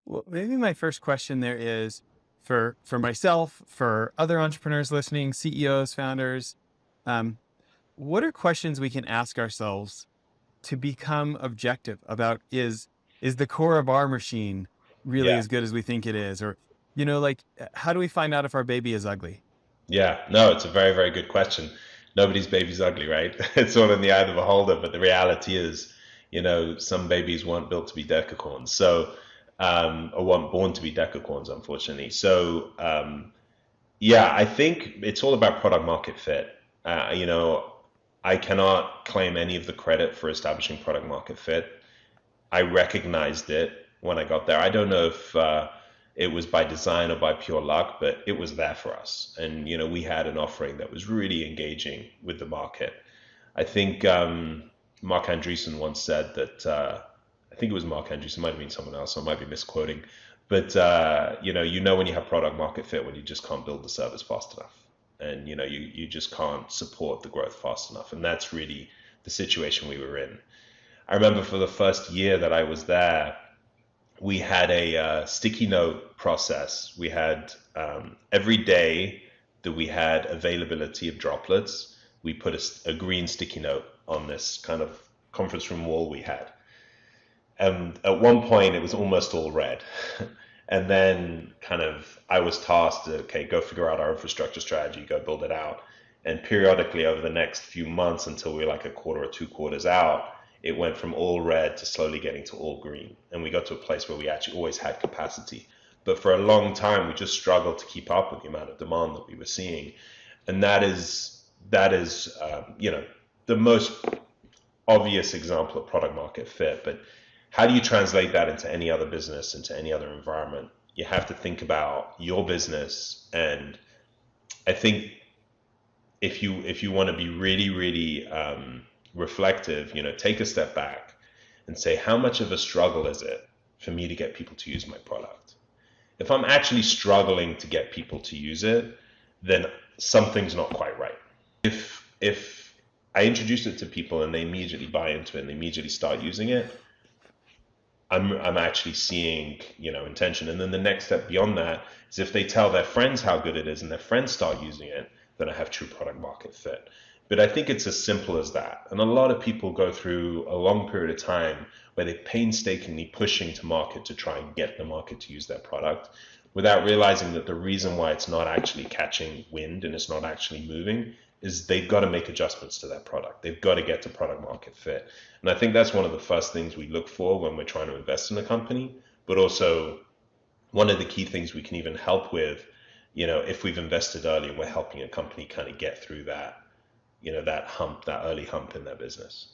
Well, maybe my first question there is for myself, for other entrepreneurs listening, CEOs, founders, um, what are questions we can ask ourselves to become objective about is the core of our machine really Yeah. as good as we think it is? Or, like how do we find out if our baby is ugly? Yeah. No, it's a very, very good question. Nobody's baby's ugly, right? It's all in the eye of the beholder, but the reality is, some babies weren't built to be decacorns. So, or weren't born to be decacorns, unfortunately. So, yeah, I think it's all about product market fit. I cannot claim any of the credit for establishing product market fit. I recognized it when I got there. I don't know if it was by design or by pure luck, but it was there for us. And, we had an offering that was really engaging with the market. I think Mark Andreessen once said that, I think it was Mark Andreessen, might have been someone else, I might be misquoting, but, you know when you have product market fit when you just can't build the service fast enough. And, you just can't support the growth fast enough. And that's really the situation we were in. I remember for the first year that I was there, we had a sticky note process. We had every day that we had availability of droplets, we put a green sticky note on this kind of conference room wall we had. And at one point, it was almost all red. And then kind of I was tasked to, okay, go figure out our infrastructure strategy, go build it out. And periodically over the next few months until we were like a quarter or 2 quarters out, it went from all red to slowly getting to all green. And we got to a place where we actually always had capacity. But for a long time, we just struggled to keep up with the amount of demand that we were seeing. And that is the most obvious example of product market fit. But how do you translate that into any other business, into any other environment? You have to think about your business. And I think if you want to be really, really reflective, take a step back and say, how much of a struggle is it for me to get people to use my product? If I'm actually struggling to get people to use it, then something's not quite right. If I introduce it to people and they immediately buy into it and they immediately start using it, I'm actually seeing, intention. And then the next step beyond that is if they tell their friends how good it is and their friends start using it, then I have true product market fit. But I think it's as simple as that. And a lot of people go through a long period of time where they're painstakingly pushing to market to try and get the market to use their product without realizing that the reason why it's not actually catching wind and it's not actually moving is they've got to make adjustments to their product. They've got to get to product market fit. And I think that's one of the first things we look for when we're trying to invest in a company, but also one of the key things we can even help with, if we've invested early and we're helping a company kind of get through that, that hump, that early hump in their business.